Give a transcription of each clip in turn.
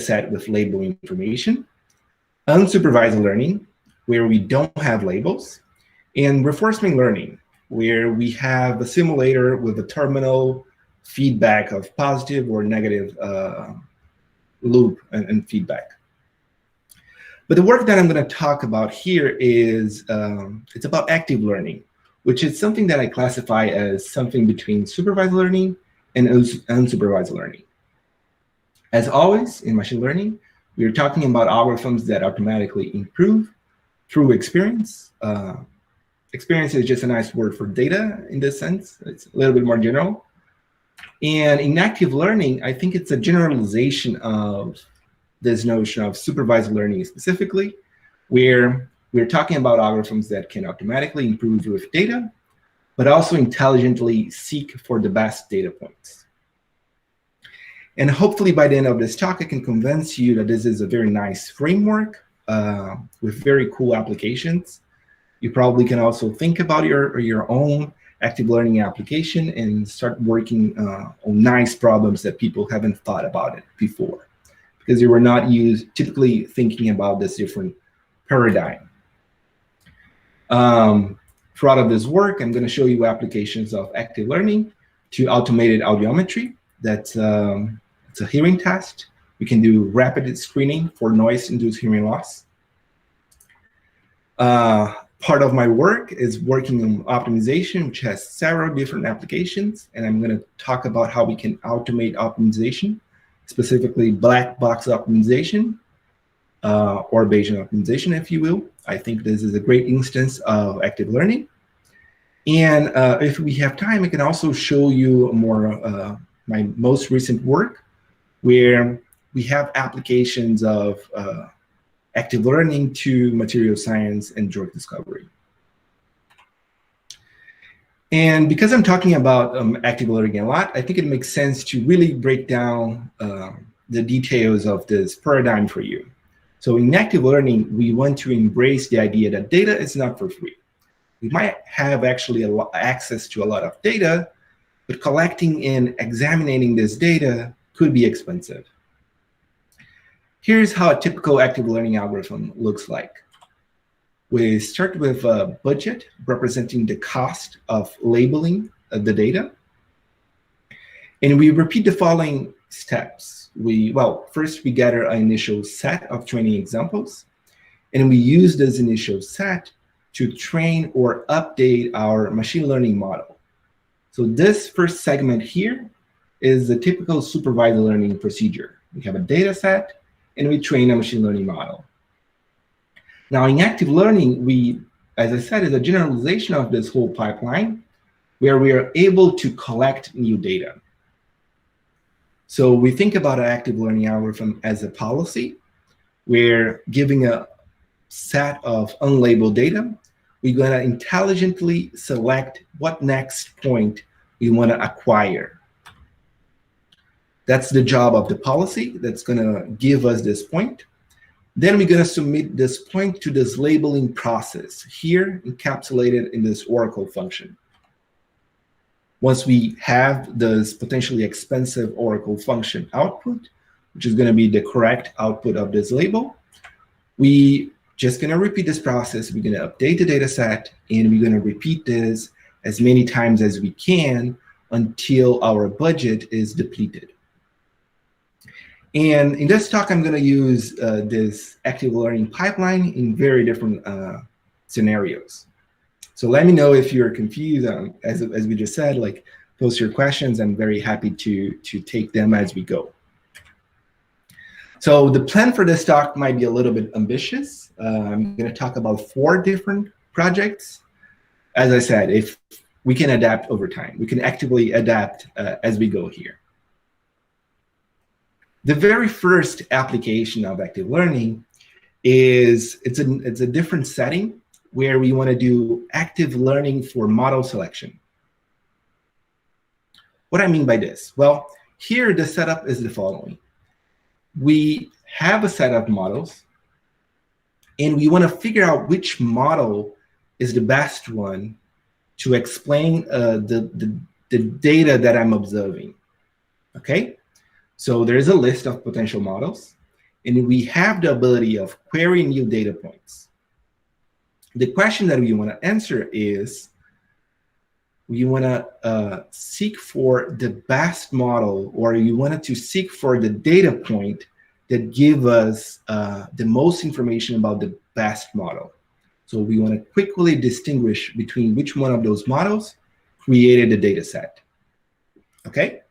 set with label information, unsupervised learning, where we don't have labels, and reinforcement learning, where we have a simulator with a terminal feedback of positive or negative loop and feedback. But the work that I'm going to talk about here is, it's about active learning, which is something that I classify as something between supervised learning and unsupervised learning. As always, in machine learning, we are talking about algorithms that automatically improve through experience. Experience is just a nice word for data in this sense. It's a little bit more general. And in active learning, I think it's a generalization of this notion of supervised learning specifically, where we're talking about algorithms that can automatically improve with data, but also intelligently seek for the best data points. And hopefully by the end of this talk, I can convince you that this is a very nice framework with very cool applications. You probably can also think about your own active learning application and start working on nice problems that people haven't thought about it before, because they were not typically thinking about this different paradigm. Throughout this work, I'm going to show you applications of active learning to automated audiometry. That's it's a hearing test. We can do rapid screening for noise-induced hearing loss. Part of my work is working on optimization, which has several different applications, and I'm going to talk about how we can automate optimization, specifically black box optimization, or Bayesian optimization, if you will. I think this is a great instance of active learning. And if we have time, I can also show you more my most recent work, where we have applications of active learning to material science and drug discovery. And because I'm talking about active learning a lot, I think it makes sense to really break down the details of this paradigm for you. So in active learning, we want to embrace the idea that data is not for free. We might have actually access to a lot of data, but collecting and examining this data could be expensive. Here's how a typical active learning algorithm looks like. We start with a budget representing the cost of labeling the data. And we repeat the following steps. First we gather an initial set of training examples, and we use this initial set to train or update our machine learning model. So this first segment here is the typical supervised learning procedure. We have a data set, and we train a machine learning model. Now in active learning, we, as I said, is a generalization of this whole pipeline where we are able to collect new data. So we think about an active learning algorithm as a policy, where giving a set of unlabeled data, we're going to intelligently select what next point we want to acquire. That's the job of the policy that's going to give us this point. Then we're going to submit this point to this labeling process, here encapsulated in this Oracle function. Once we have this potentially expensive Oracle function output, which is going to be the correct output of this label, we just going to repeat this process. We're going to update the data set, and we're going to repeat this as many times as we can until our budget is depleted. And in this talk, I'm going to use this active learning pipeline in very different scenarios. So let me know if you're confused. As we just said, like, post your questions. I'm very happy to take them as we go. So the plan for this talk might be a little bit ambitious. I'm going to talk about 4 different projects. As I said, if we can adapt over time, we can actively adapt as we go here. The very first application of active learning is it's a different setting where we want to do active learning for model selection. What I mean by this? Well, here the setup is the following. We have a set of models, and we want to figure out which model is the best one to explain the data that I'm observing. Okay? So there is a list of potential models. and we have the ability of querying new data points. The question that we want to answer is, we want to seek for the best model, or you wanted to seek for the data point that give us the most information about the best model. So we want to quickly distinguish between which one of those models created the data set. Okay?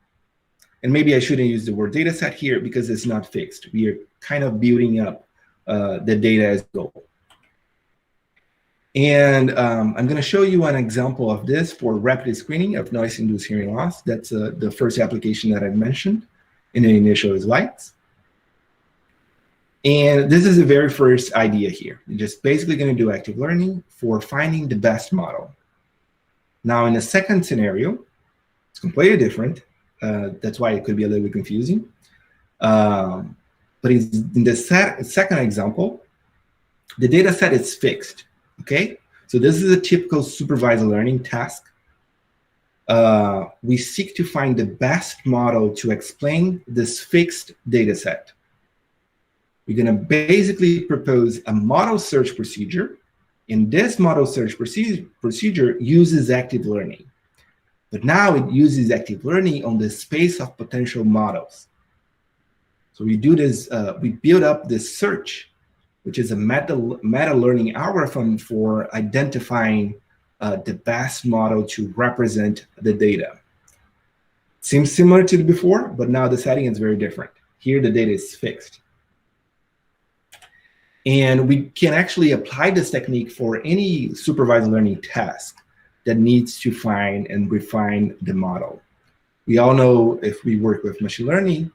And maybe I shouldn't use the word data set here because it's not fixed. We are kind of building up the data as a whole. And I'm going to show you an example of this for rapid screening of noise-induced hearing loss. That's the first application that I mentioned in the initial slides. And this is the very first idea here. You're just basically going to do active learning for finding the best model. Now, in the second scenario, it's completely different. That's why it could be a little bit confusing. But in the second example, the data set is fixed. Okay, so this is a typical supervised learning task. We seek to find the best model to explain this fixed data set. We're going to basically propose a model search procedure, and this model search procedure uses active learning. But now it uses active learning on the space of potential models. So we do this, we build up this search, which is a meta learning algorithm for identifying the best model to represent the data. Seems similar to before, but now the setting is very different. Here the data is fixed. And we can actually apply this technique for any supervised learning task that needs to find and refine the model. We all know, if we work with machine learning,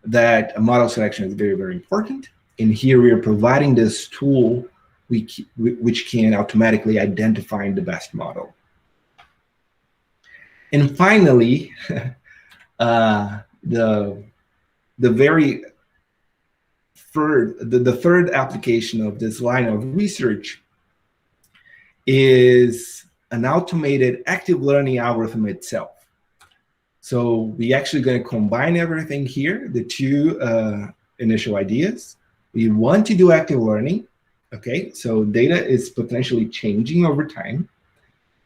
that a model selection is very, very important. And here we are providing this tool which can automatically identify the best model. And finally, the third application of this line of research is an automated active learning algorithm itself. So we actually going to combine everything here, the two initial ideas. We want to do active learning. Okay, so data is potentially changing over time.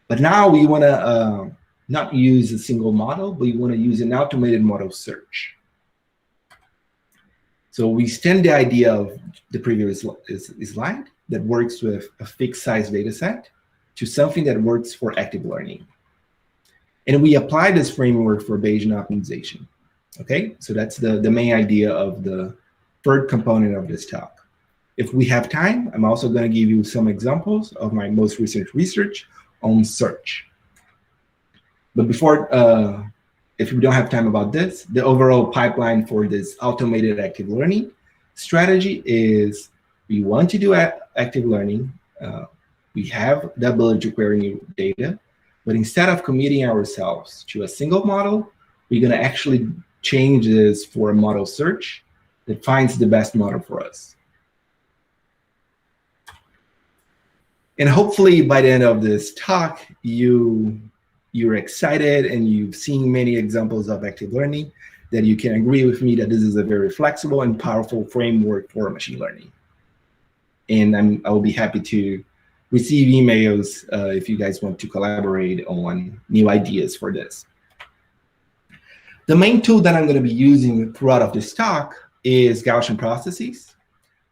But now we want to not use a single model, but we want to use an automated model search. So we extend the idea of the previous slide that works with a fixed size data set to something that works for active learning. And we apply this framework for Bayesian optimization. Okay, so that's the main idea of the third component of this talk. If we have time, I'm also going to give you some examples of my most recent research on search. But before, if we don't have time about this, the overall pipeline for this automated active learning strategy is we want to do active learning. We have the ability to query new data, but instead of committing ourselves to a single model, we're going to actually change this for a model search that finds the best model for us. And hopefully by the end of this talk, you're excited and you've seen many examples of active learning, that you can agree with me that this is a very flexible and powerful framework for machine learning. And I will be happy to receive emails if you guys want to collaborate on new ideas for this. The main tool that I'm going to be using throughout of this talk is Gaussian Processes.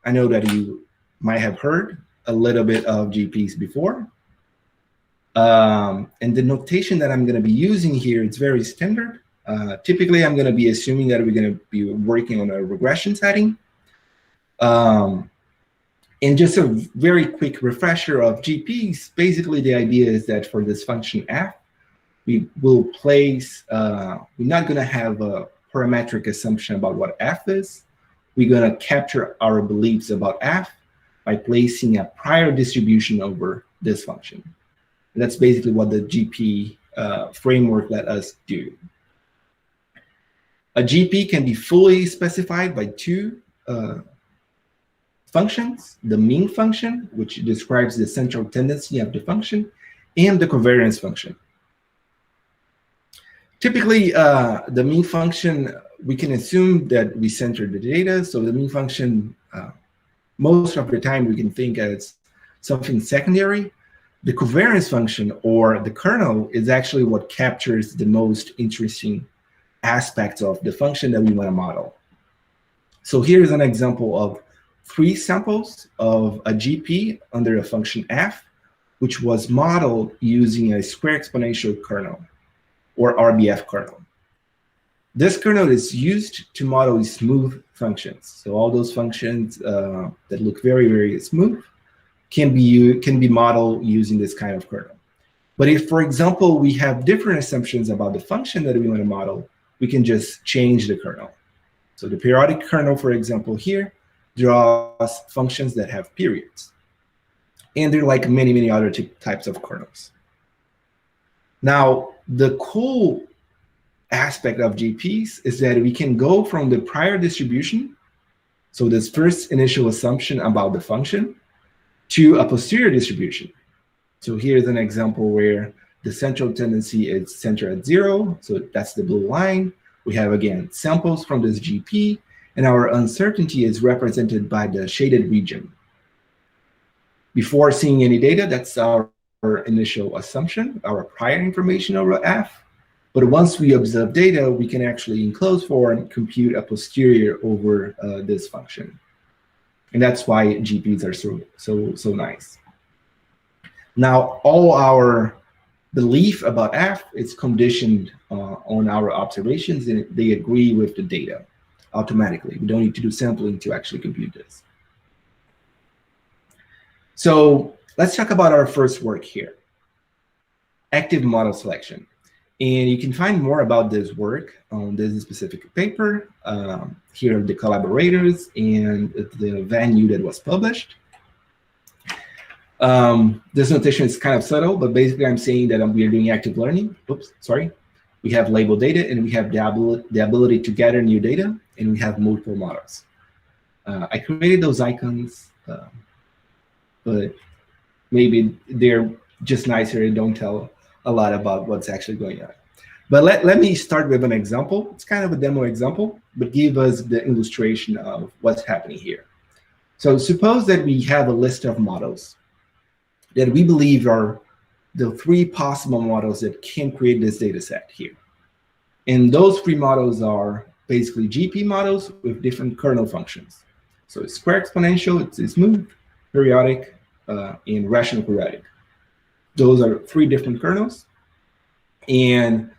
I know that you might have heard a little bit of GPs before. And the notation that I'm going to be using here, it's very standard. Typically, I'm going to be assuming that we're going to be working on a regression setting. And just a very quick refresher of GPs, basically the idea is that for this function f, we will place, we're not going to have a parametric assumption about what f is. We're going to capture our beliefs about f by placing a prior distribution over this function. And that's basically what the GP framework let us do. A GP can be fully specified by two functions: the mean function, which describes the central tendency of the function, and the covariance function. Typically, the mean function we can assume that we center the data. So the mean function, most of the time we can think as something secondary. The covariance function, or the kernel, is actually what captures the most interesting aspects of the function that we want to model. So here's an example of 3 samples of a GP under a function f, which was modeled using a square exponential kernel, or RBF kernel. This kernel is used to model smooth functions. So all those functions that look very, very smooth can be modeled using this kind of kernel. But if, for example, we have different assumptions about the function that we want to model, we can just change the kernel. So the periodic kernel, for example, here draws functions that have periods. And there are like many, many other types of kernels. Now, the cool aspect of GPs is that we can go from the prior distribution, so this first initial assumption about the function, to a posterior distribution. So here's an example where the central tendency is centered at 0, so that's the blue line. We have, again, samples from this GP, and our uncertainty is represented by the shaded region. Before seeing any data, that's our initial assumption, our prior information over f. But once we observe data, we can actually, in closed form, compute a posterior over this function. And that's why GPs are so nice. Now, all our belief about f is conditioned on our observations, and they agree with the data automatically. We don't need to do sampling to actually compute this. So let's talk about our first work here, active model selection. And you can find more about this work on this specific paper. Here are the collaborators and the venue that was published. This notation is kind of subtle, but basically I'm saying that we are doing active learning. Oops, sorry. We have labeled data, and we have the ability to gather new data, and we have multiple models. I created those icons, but maybe they're just nicer and don't tell a lot about what's actually going on. But let me start with an example. It's kind of a demo example, but give us the illustration of what's happening here. So suppose that we have a list of models that we believe are the 3 possible models that can create this data set here. And those 3 models are basically GP models with different kernel functions. So it's square exponential, it's smooth, periodic, and rational periodic. Those are 3 different kernels. And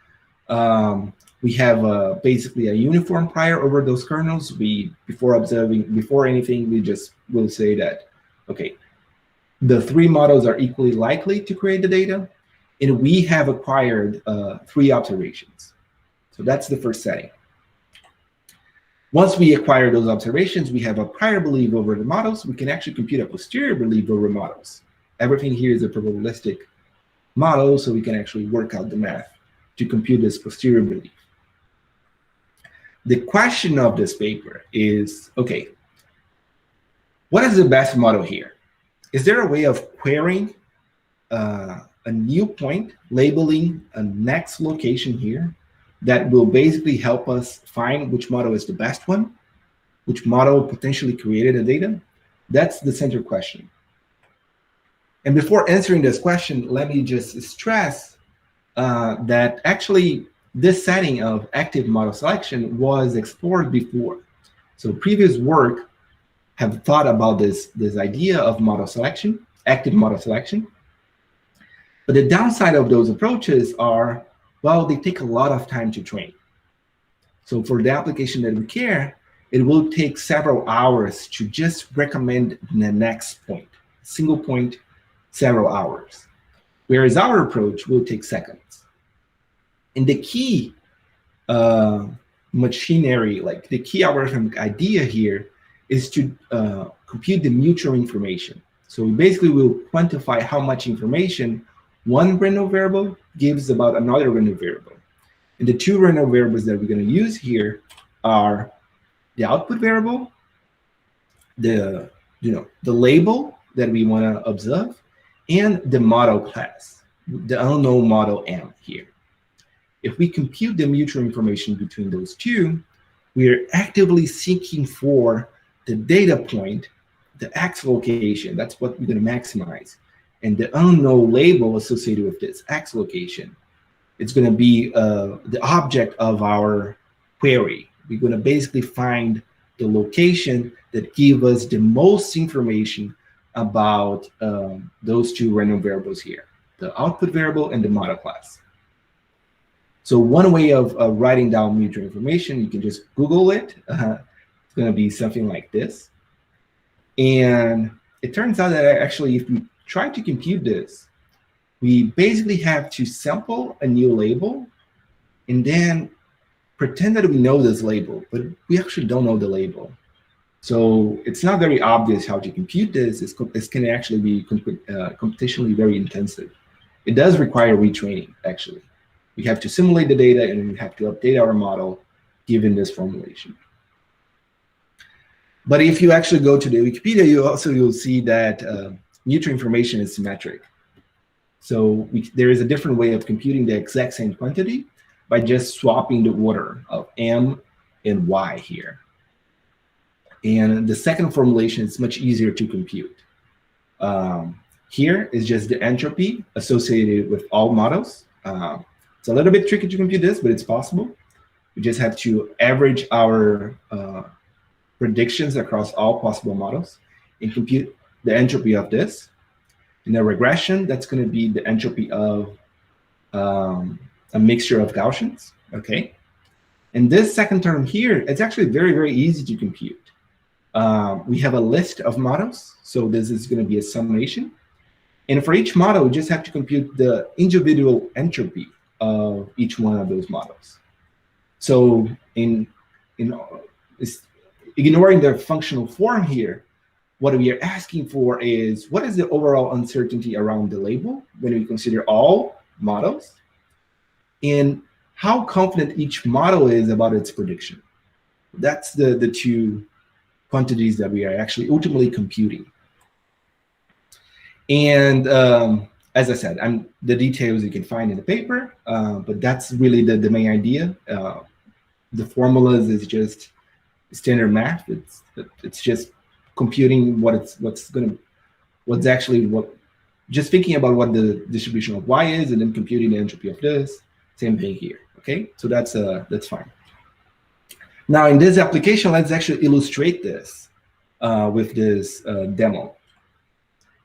we have basically a uniform prior over those kernels. Before anything, we just will say that, okay, the 3 models are equally likely to create the data, and we have acquired 3 observations. So that's the first setting. Once we acquire those observations, we have a prior belief over the models. We can actually compute a posterior belief over models. Everything here is a probabilistic model, so we can actually work out the math to compute this posterior belief. The question of this paper is, okay, what is the best model here? Is there a way of querying a new point, labeling a next location here that will basically help us find which model is the best one, which model potentially created the data? That's the central question. And before answering this question, let me just stress that actually this setting of active model selection was explored before. So previous work have thought about this idea of model selection, active model selection. But the downside of those approaches are, well, they take a lot of time to train. So for the application that we care, it will take several hours to just recommend the next point, single point, several hours. Whereas our approach will take seconds. And the key machinery, like the key algorithmic idea here is to compute the mutual information. So we basically will quantify how much information one random variable gives about another random variable. And the 2 random variables that we're going to use here are the output variable, the label that we want to observe, and the model class, the unknown model M here. If we compute the mutual information between those 2, we are actively seeking for the data point, the X location. That's what we're going to maximize. And the unknown label associated with this X location, it's going to be the object of our query. We're going to basically find the location that give us the most information about those two random variables here, the output variable and the model class. So one way of writing down mutual information, you can just Google it. It's going to be something like this. And it turns out that actually, if we try to compute this, we basically have to sample a new label and then pretend that we know this label, but we actually don't know the label. So it's not very obvious how to compute this. This can actually be computationally very intensive. It does require retraining, actually. We have to simulate the data and we have to update our model given this formulation. But if you actually go to the Wikipedia, you'll see that mutual information is symmetric. So there is a different way of computing the exact same quantity by just swapping the order of M and Y here. And the second formulation is much easier to compute. Here is just the entropy associated with all models. It's a little bit tricky to compute this, but it's possible. We just have to average our predictions across all possible models and compute the entropy of this. In the regression, that's going to be the entropy of a mixture of Gaussians, okay? And this second term here, it's actually very, very easy to compute. We have a list of models, so this is going to be a summation. And for each model, we just have to compute the individual entropy of each one of those models. So ignoring the functional form here, what we are asking for is, what is the overall uncertainty around the label when we consider all models? And how confident each model is about its prediction. That's the two quantities that we are actually ultimately computing. And as I said, the details you can find in the paper, but that's really the main idea. The formulas is just standard math. It's just computing just thinking about what the distribution of Y is and then computing the entropy of this. Same thing here, okay? So that's fine. Now in this application, let's actually illustrate this with this demo.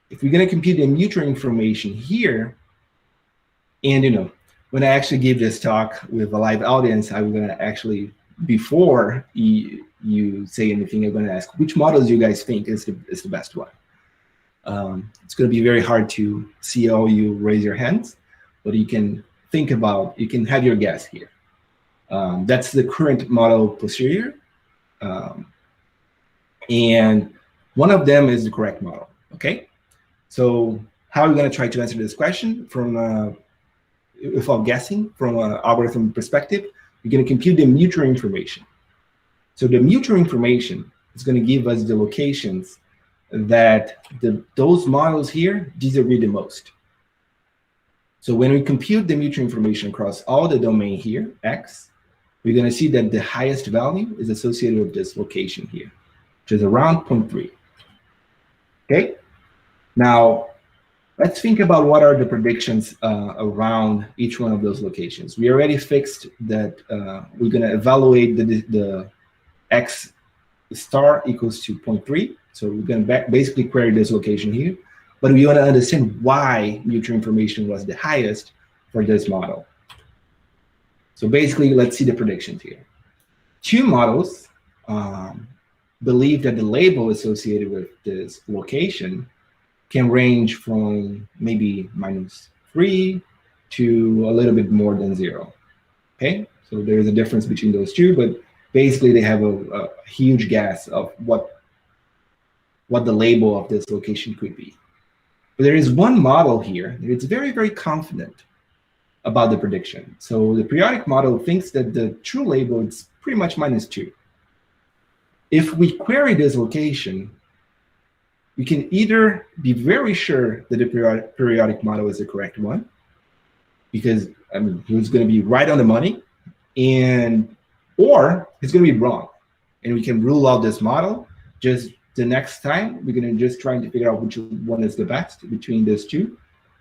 If we're gonna compute the mutual information here, and when I actually give this talk with a live audience, I'm gonna actually, before you say anything, I'm gonna ask which models you guys think is the best one. It's gonna be very hard to see all you raise your hands, but you can think about, you can have your guess here. That's the current model posterior. And one of them is the correct model, okay? So how are we gonna try to answer this question without guessing from an algorithm perspective? We're gonna compute the mutual information. So the mutual information is gonna give us the locations that those models here disagree the most. So when we compute the mutual information across all the domain here, X, we're gonna see that the highest value is associated with this location here, which is around 0.3, okay? Now, let's think about what are the predictions around each one of those locations. We already fixed that we're gonna evaluate the X star equals to 0.3. So we're gonna basically query this location here, but we wanna understand why mutual information was the highest for this model. So basically, let's see the predictions here. Two models believe that the label associated with this location can range from maybe -3 to a little bit more than 0, okay? So there is a difference between those two, but basically they have a huge guess of what the label of this location could be. But there is one model here that it's very, very confident about the prediction. So the periodic model thinks that the true label is pretty much -2. If we query this location, we can either be very sure that the periodic model is the correct one, because it's going to be right on the money, and or it's going to be wrong. And we can rule out this model. Just the next time, we're going to just trying to figure out which one is the best between these two.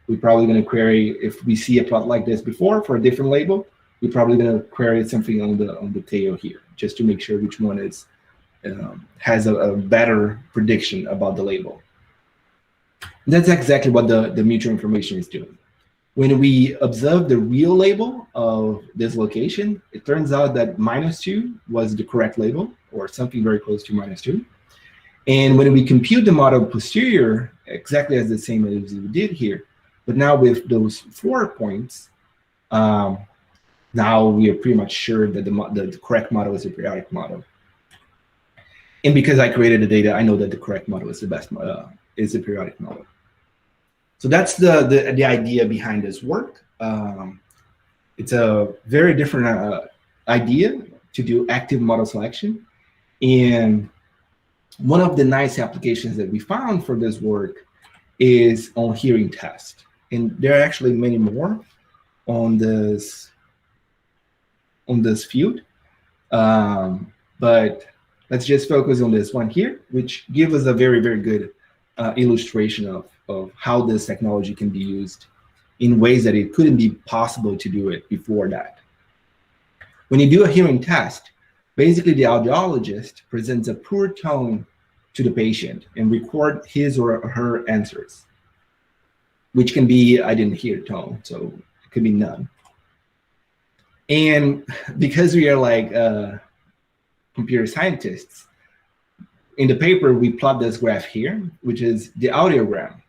We're probably going to query, if we see a plot like this before for a different label, we're probably going to query something on the tail here, just to make sure which one is has a better prediction about the label. And that's exactly what the mutual information is doing. When we observe the real label of this location, it turns out that -2 was the correct label, or something very close to -2. And when we compute the model posterior, exactly as the same as we did here, but now with those 4 points, now we are pretty much sure that the correct model is a periodic model. And because I created the data, I know that the correct model is the best is a periodic model. So that's the idea behind this work. It's a very different idea to do active model selection. And one of the nice applications that we found for this work is on hearing test. And there are actually many more on this field. But let's just focus on this one here, which gives us a very, very good illustration of how this technology can be used in ways that it couldn't be possible to do it before that. When you do a hearing test, basically the audiologist presents a poor tone to the patient and record his or her answers, which can be, I didn't hear tone, so it could be none. And because we are like computer scientists, in the paper, we plot this graph here, which is the audiogram.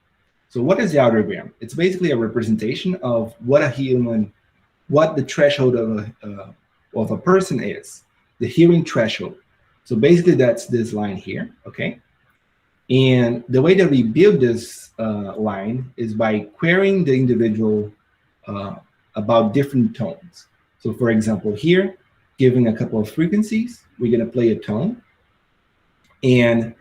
So what is the audiogram? It's basically a representation of what the threshold of a person is, the hearing threshold. So basically that's this line here, okay? And the way that we build this line is by querying the individual about different tones. So for example, here, giving a couple of frequencies, we're gonna play a tone. And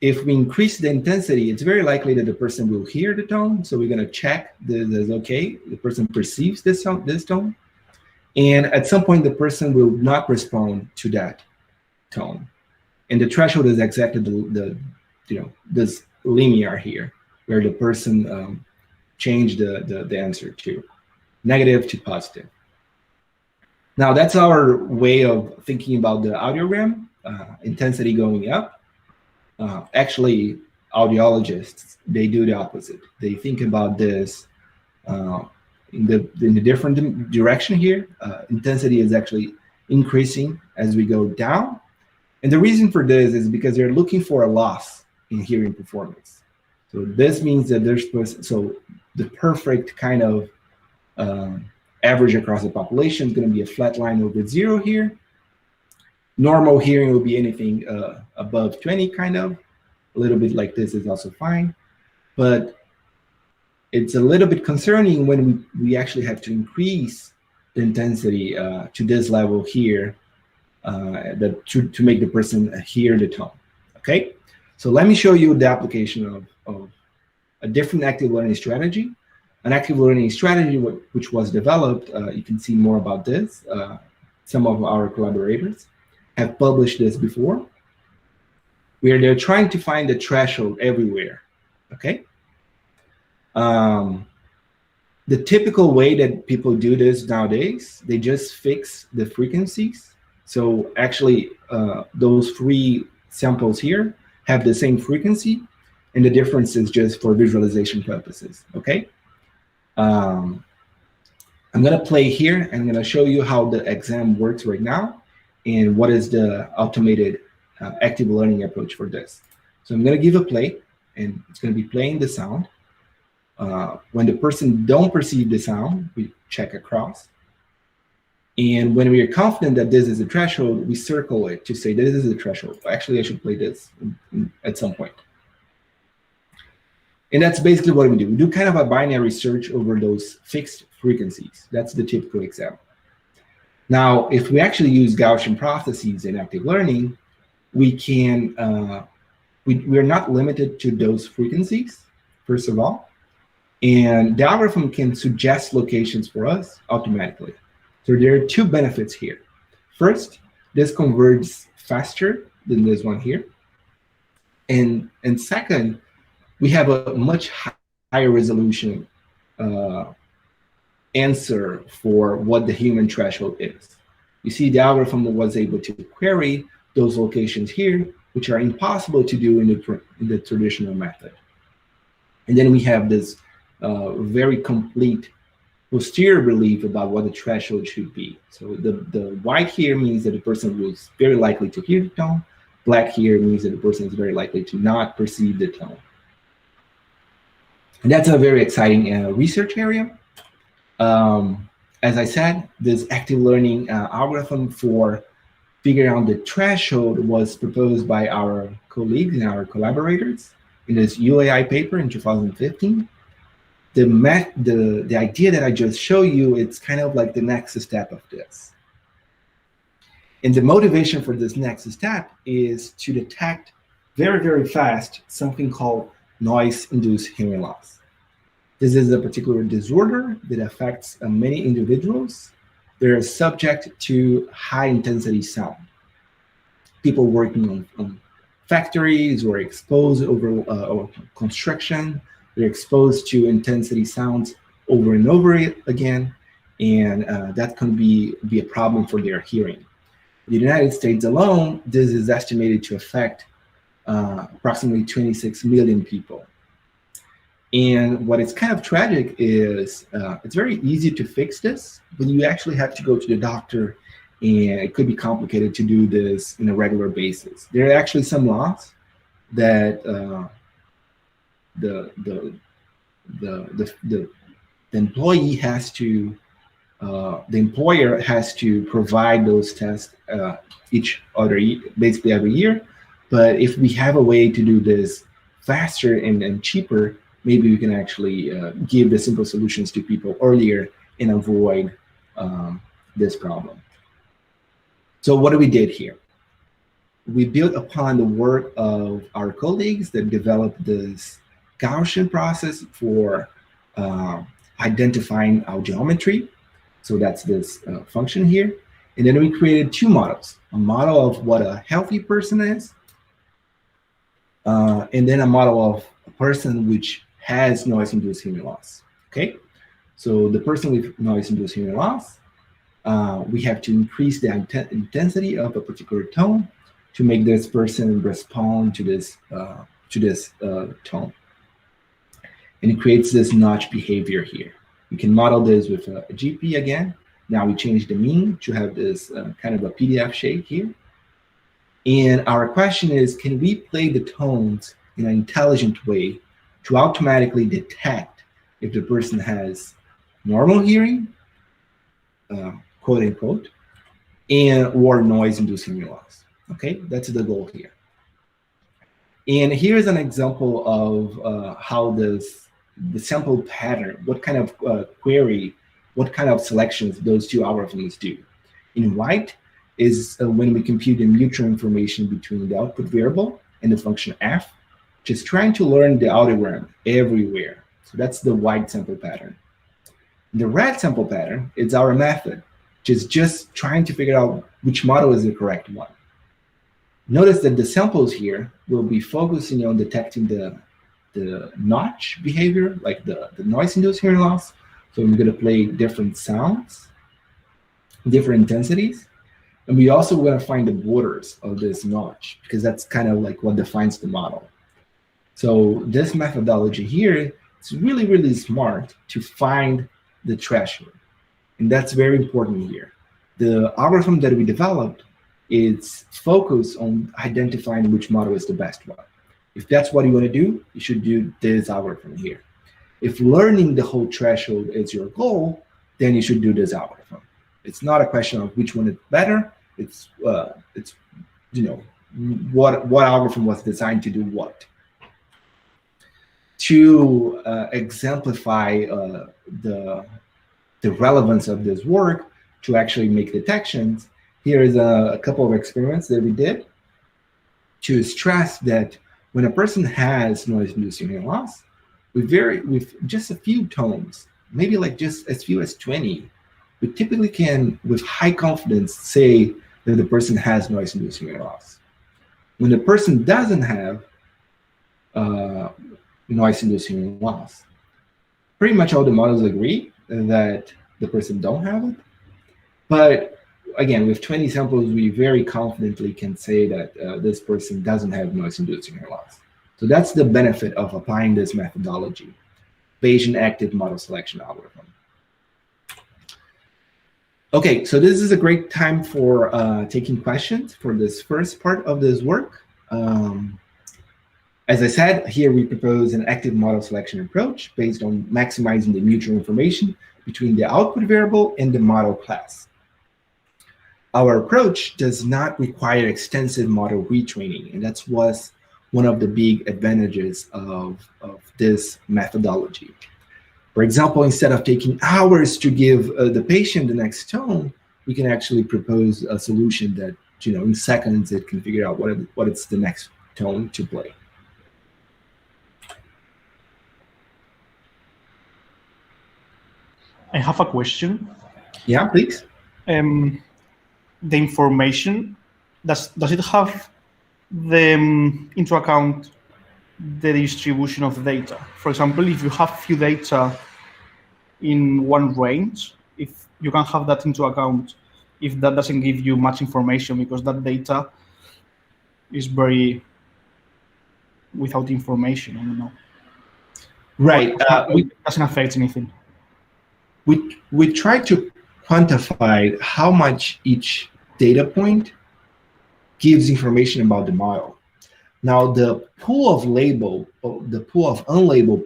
if we increase the intensity, it's very likely that the person will hear the tone. So we're gonna check this okay, the person perceives this tone. And at some point, the person will not respond to that tone. And the threshold is exactly this linear here, where the person changed the answer to negative to positive. Now that's our way of thinking about the audiogram, intensity going up. Actually, audiologists, they do the opposite. They think about this in the different direction here. Intensity is actually increasing as we go down. And the reason for this is because they're looking for a loss in hearing performance. So this means that so the perfect kind of average across the population is going to be a flat line over 0 here. Normal hearing will be anything above 20, kind of. A little bit like this is also fine. But it's a little bit concerning when we actually have to increase the intensity to this level here to make the person hear the tone, okay? So let me show you the application of a different active learning strategy. An active learning strategy which was developed, you can see more about this. Some of our collaborators have published this before, where they're trying to find the threshold everywhere, okay? The typical way that people do this nowadays, they just fix the frequencies. So actually, those 3 samples here have the same frequency, and the difference is just for visualization purposes, okay? I'm gonna play here, and I'm gonna show you how the exam works right now, and what is the automated active learning approach for this. So I'm gonna give a play, and it's gonna be playing the sound. When the person don't perceive the sound, we check across. And when we are confident that this is a threshold, we circle it to say this is a threshold. Actually, I should play this at some point. And that's basically what we do. We do kind of a binary search over those fixed frequencies. That's the typical example. Now, if we actually use Gaussian processes in active learning, we can, we're not limited to those frequencies, first of all. And the algorithm can suggest locations for us automatically. So there are 2 benefits here. First, this converges faster than this one here. And second, we have a much higher resolution answer for what the human threshold is. You see, the algorithm was able to query those locations here, which are impossible to do in the traditional method. And then we have this very complete posterior relief about what the threshold should be. So the white here means that the person was very likely to hear the tone. Black here means that the person is very likely to not perceive the tone. And that's a very exciting research area. As I said, this active learning algorithm for figuring out the threshold was proposed by our colleagues and our collaborators in this UAI paper in 2015. The idea that I just showed you, it's kind of like the next step of this. And the motivation for this next step is to detect very, very fast something called noise-induced hearing loss. This is a particular disorder that affects many individuals. They're subject to high-intensity sound. People working on factories or exposed over construction, they're exposed to intensity sounds over and over again, and that can be a problem for their hearing. In the United States alone, this is estimated to affect approximately 26 million people. And what is kind of tragic is it's very easy to fix this, but you actually have to go to the doctor, and it could be complicated to do this on a regular basis. There are actually some laws that the employee has to, the employer has to provide those tests basically every year. But if we have a way to do this faster and cheaper, maybe we can actually give the simple solutions to people earlier and avoid this problem. So what we did here? We built upon the work of our colleagues that developed this Gaussian process for identifying audiometry. So that's this function here. And then we created two models, a model of what a healthy person is, and then a model of a person which has noise-induced hearing loss, okay? So the person with noise-induced hearing loss, we have to increase the intensity of a particular tone to make this person respond to this tone. And it creates this notch behavior here. We can model this with a GP again. Now we change the mean to have this kind of a PDF shape here. And our question is, can we play the tones in an intelligent way to automatically detect if the person has normal hearing, quote unquote, or noise-induced hearing loss? Okay, that's the goal here. And here's an example of how the sample pattern, what kind of query, what kind of selections those two algorithms do. In white is when we compute the mutual information between the output variable and the function f, which is trying to learn the audiogram everywhere. So that's the white sample pattern. The red sample pattern is our method, which is just trying to figure out which model is the correct one. Notice that the samples here will be focusing on detecting the notch behavior, like the noise-induced hearing loss. So we're going to play different sounds, different intensities. And we also want to find the borders of this notch, because that's kind of like what defines the model. So this methodology here is really, really smart to find the threshold. And that's very important here. The algorithm that we developed is focused on identifying which model is the best one. If that's what you want to do, you should do this algorithm here. If learning the whole threshold is your goal, then you should do this algorithm. It's not a question of which one is better. It's you know, what algorithm was designed to do what. To exemplify the relevance of this work to actually make detections, here is a couple of experiments that we did to stress that when a person has noise-induced hearing loss, with just a few tones, maybe like just as few as 20, we typically can, with high confidence, say that the person has noise-inducing hearing loss. When the person doesn't have noise-inducing hearing loss, pretty much all the models agree that the person don't have it. But again, with 20 samples, we very confidently can say that this person doesn't have noise-inducing hearing loss. So that's the benefit of applying this methodology, Bayesian active model selection algorithm. Okay, so this is a great time for taking questions for this first part of this work. As I said, here we propose an active model selection approach based on maximizing the mutual information between the output variable and the model class. Our approach does not require extensive model retraining, and that was one of the big advantages of this methodology. For example, instead of taking hours to give the patient the next tone, we can actually propose a solution that, in seconds it can figure out what is the next tone to play. I have a question. Yeah, please. The information, does it have into account the distribution of data? For example, if you have few data in one range, if you can have that into account, if that doesn't give you much information because that data is very without information, I don't know. Right. It doesn't affect anything. We try to quantify how much each data point gives information about the model. Now, the pool of unlabeled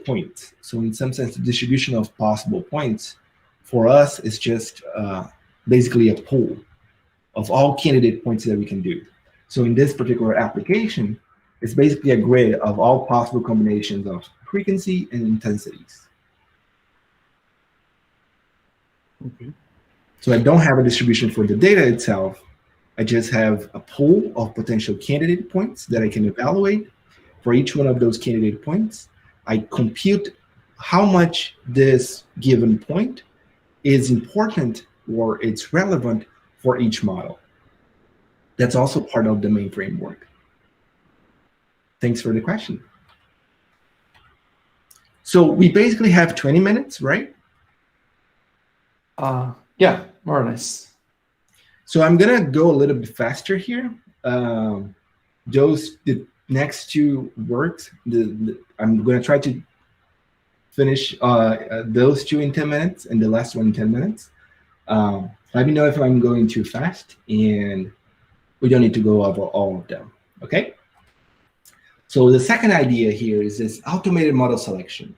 points, so in some sense, the distribution of possible points, for us is just basically a pool of all candidate points that we can do. So in this particular application, it's basically a grid of all possible combinations of frequency and intensities. Okay. So I don't have a distribution for the data itself. I just have a pool of potential candidate points that I can evaluate. For each one of those candidate points, I compute how much this given point is important or it's relevant for each model. That's also part of the main framework. Thanks for the question. So we basically have 20 minutes, right? Yeah, more or less. So I'm gonna go a little bit faster here. The next two works, I'm gonna try to finish those two in 10 minutes and the last one in 10 minutes. Let me know if I'm going too fast, and we don't need to go over all of them, okay? So the second idea here is this automated model selection.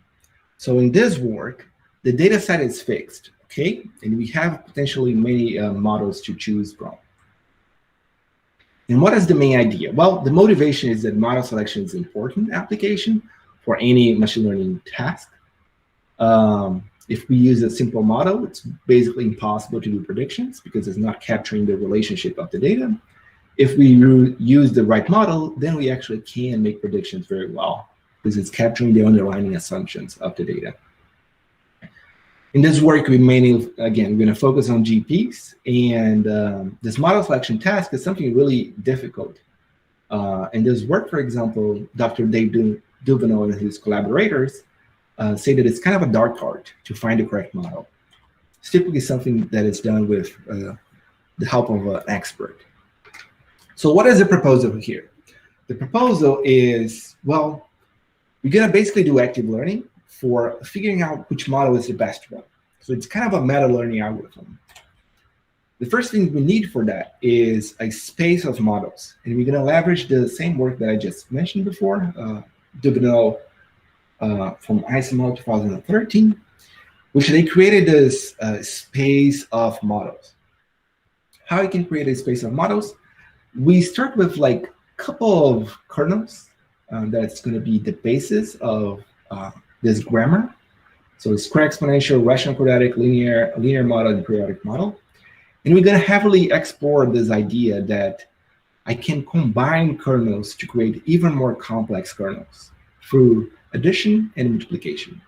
So in this work, the data set is fixed, okay? And we have potentially many models to choose from. And what is the main idea? Well, the motivation is that model selection is an important application for any machine learning task. If we use a simple model, it's basically impossible to do predictions because it's not capturing the relationship of the data. If we use the right model, then we actually can make predictions very well because it's capturing the underlying assumptions of the data. In this work, we mainly, again, we're going to focus on GPs, and this model selection task is something really difficult. In this work, for example, Dr. Dave Duvenel and his collaborators say that it's kind of a dark art to find the correct model. It's typically something that is done with the help of an expert. So what is the proposal here? The proposal is, well, we're going to basically do active learning for figuring out which model is the best one. So it's kind of a meta-learning algorithm. The first thing we need for that is a space of models. And we're going to leverage the same work that I just mentioned before, Duvenel from ISML 2013, which they created this space of models. How you can create a space of models? We start with like a couple of kernels that's going to be the basis of this grammar. So it's square exponential, rational quadratic, linear model, and periodic model. And we're going to heavily explore this idea that I can combine kernels to create even more complex kernels through addition and multiplication.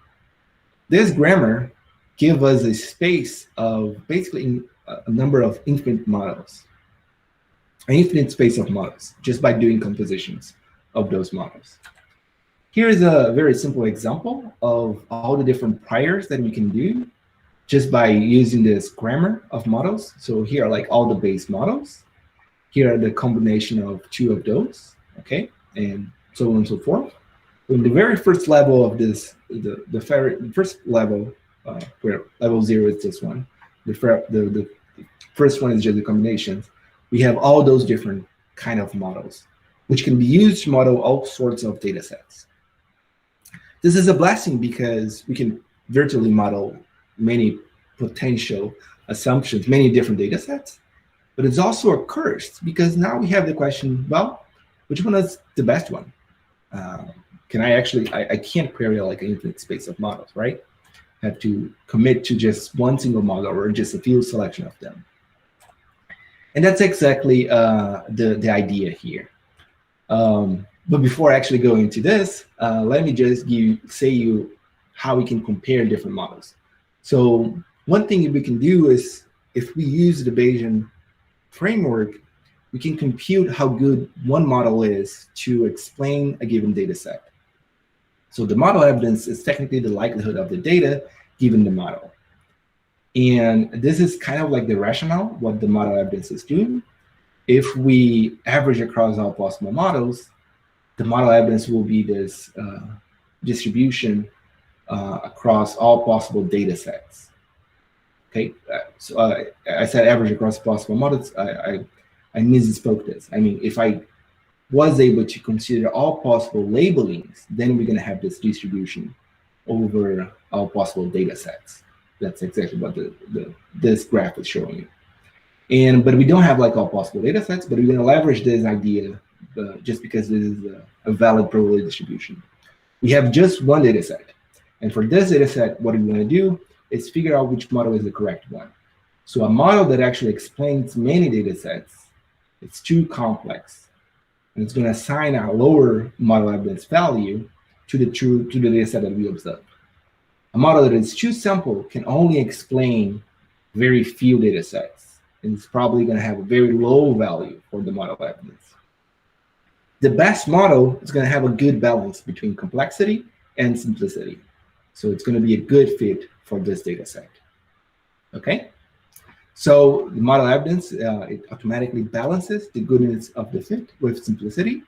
This grammar gives us a space of basically a number of infinite models. an infinite space of models just by doing compositions of those models. Here is a very simple example of all the different priors that we can do just by using this grammar of models. So here are like all the base models. Here are the combination of two of those, okay, and so on and so forth. In the very first level of this, the first level, where level 0 is this one, the first one is just the combinations. We have all those different kind of models, which can be used to model all sorts of data sets. This is a blessing because we can virtually model many potential assumptions, many different data sets, but it's also a curse because now we have the question, well, which one is the best one? Can I actually, I can't query like an infinite space of models, right? I have to commit to just one single model or just a few selection of them. And that's exactly the idea here. But before actually going into this, let me just say you how we can compare different models. So one thing that we can do is if we use the Bayesian framework, we can compute how good one model is to explain a given data set. So the model evidence is technically the likelihood of the data given the model. And this is kind of like the rationale, what the model evidence is doing. If we average across all possible models, the model evidence will be this distribution across all possible data sets. Okay, so I said average across possible models. I misspoke this. I mean, if I was able to consider all possible labelings, then we're going to have this distribution over all possible data sets. That's exactly what this graph is showing you. But we don't have like all possible data sets, but we're going to leverage this idea just because this is a valid probability distribution. We have just one data set. And for this data set, what we want to do is figure out which model is the correct one. So a model that actually explains many data sets, it's too complex. And it's going to assign a lower model evidence value to the data set that we observe. A model that is too simple can only explain very few data sets. And it's probably going to have a very low value for the model evidence. The best model is going to have a good balance between complexity and simplicity. So it's going to be a good fit for this data set. Okay? So the model evidence, it automatically balances the goodness of the fit with simplicity.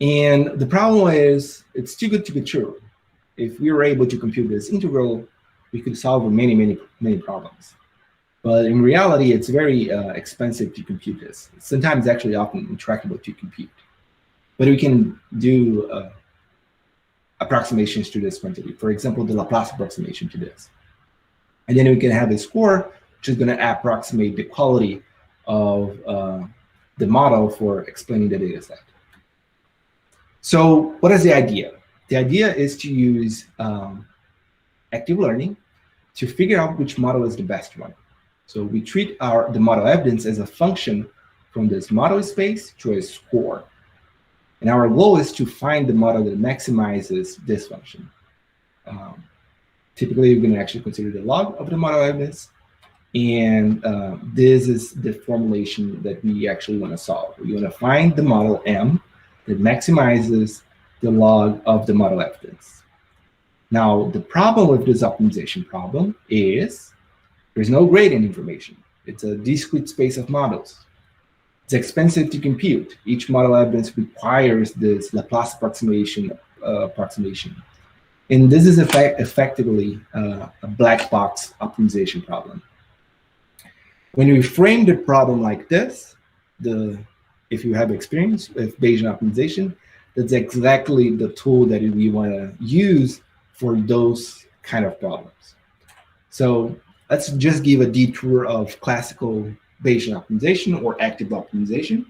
And the problem is it's too good to be true. If we were able to compute this integral, we could solve many, many, many problems. But in reality, it's very expensive to compute this. Sometimes actually often intractable to compute. But we can do approximations to this quantity. For example, the Laplace approximation to this. And then we can have a score which is going to approximate the quality of the model for explaining the data set. So what is the idea? The idea is to use active learning to figure out which model is the best one. So we treat the model evidence as a function from this model space to a score. And our goal is to find the model that maximizes this function. Typically, we're going to actually consider the log of the model evidence. And this is the formulation that we actually want to solve. We want to find the model M that maximizes the log of the model evidence. Now, the problem with this optimization problem is there's no gradient information. It's a discrete space of models. It's expensive to compute. Each model evidence requires this Laplace approximation. And this is effectively a black box optimization problem. When we frame the problem like this, if you have experience with Bayesian optimization, that's exactly the tool that we want to use for those kind of problems. So let's just give a detour of classical Bayesian optimization or active optimization.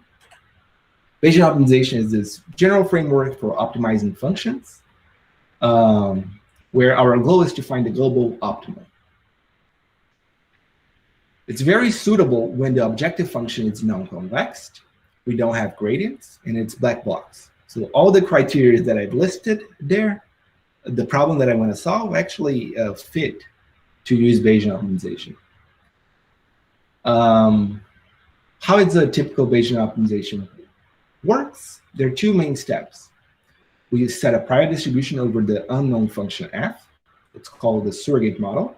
Bayesian optimization is this general framework for optimizing functions, where our goal is to find the global optimum. It's very suitable when the objective function is non-convex, we don't have gradients, and it's black box. So all the criteria that I've listed there, the problem that I want to solve actually fit to use Bayesian optimization. How is a typical Bayesian optimization works? There are two main steps. We set a prior distribution over the unknown function f. It's called the surrogate model.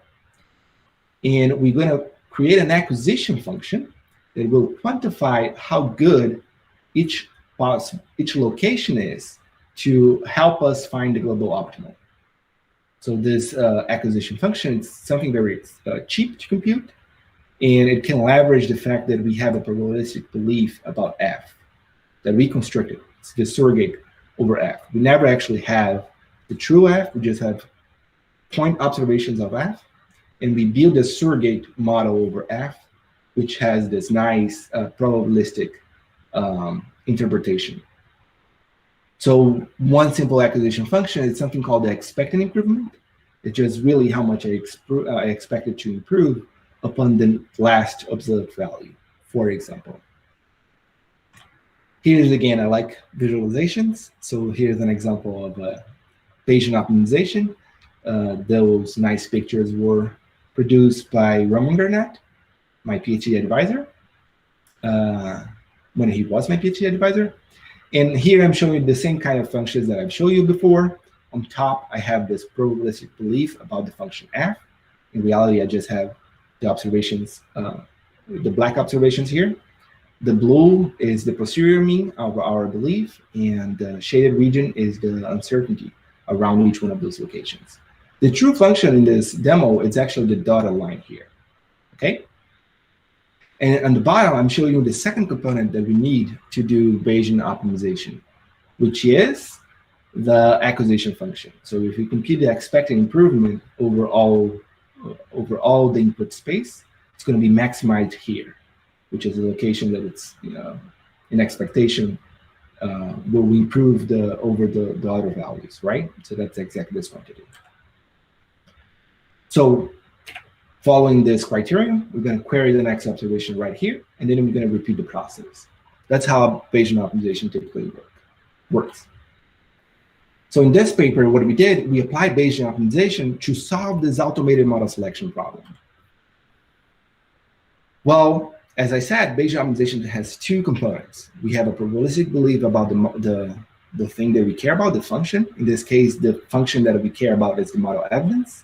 And we're going to create an acquisition function that will quantify how good each location is to help us find the global optimal. So this acquisition function is something very cheap to compute, and it can leverage the fact that we have a probabilistic belief about f that we constructed. It's the surrogate over f. We never actually have the true f, we just have point observations of f, and we build a surrogate model over f, which has this nice probabilistic interpretation. So one simple acquisition function is something called the expected improvement. It's just really how much I expected to improve upon the last observed value, for example. Here's again, I like visualizations. So here's an example of Bayesian optimization. Those nice pictures were produced by Ramon Garnett, my PhD advisor, when he was my PhD advisor. And here I'm showing the same kind of functions that I've shown you before. On top, I have this probabilistic belief about the function f. In reality, I just have the observations, the black observations here. The blue is the posterior mean of our belief, and the shaded region is the uncertainty around each one of those locations. The true function in this demo is actually the dotted line here, okay? And on the bottom, I'm showing you the second component that we need to do Bayesian optimization, which is the acquisition function. So if we compute the expected improvement over all the input space, it's going to be maximized here, which is a location that it's in expectation will improve over the other values, right? So that's exactly this quantity. So following this criterion, we're going to query the next observation right here, and then we're going to repeat the process. That's how Bayesian optimization typically works. So in this paper, what we did, we applied Bayesian optimization to solve this automated model selection problem. Well, as I said, Bayesian optimization has two components. We have a probabilistic belief about the thing that we care about, the function. In this case, the function that we care about is the model evidence.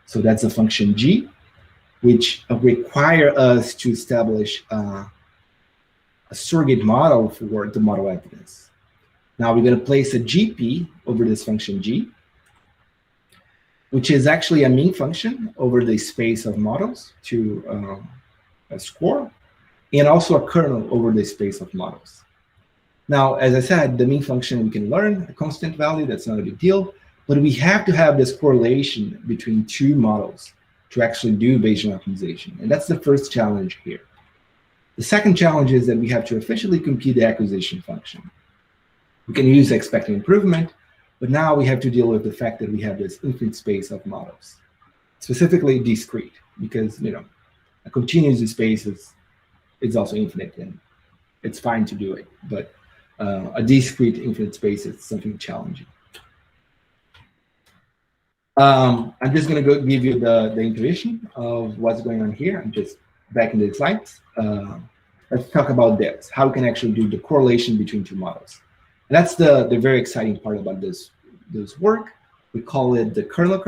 So that's a function g, which require us to establish a surrogate model for the model evidence. Now we're going to place a GP over this function g, which is actually a mean function over the space of models to a score, and also a kernel over the space of models. Now, as I said, the mean function we can learn a constant value, that's not a big deal, but we have to have this correlation between two models to actually do Bayesian optimization. And that's the first challenge here. The second challenge is that we have to efficiently compute the acquisition function. We can use expected improvement, but now we have to deal with the fact that we have this infinite space of models, specifically discrete, because a continuous space is also infinite, and it's fine to do it, but a discrete infinite space is something challenging. I'm just going to give you the intuition of what's going on here. I'm just back in the slides. Let's talk about this, how we can actually do the correlation between two models. And that's the very exciting part about this work. We call it the kernel,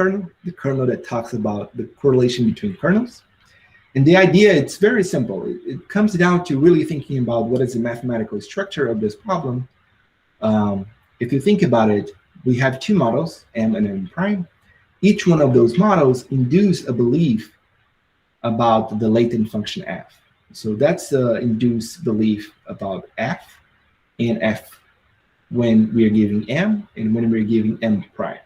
the kernel that talks about the correlation between kernels. And the idea, it's very simple. It comes down to really thinking about what is the mathematical structure of this problem. If you think about it, we have two models, m and m prime. Each one of those models induce a belief about the latent function f. So that's the induced belief about f and f when we are giving m and when we're giving m prime.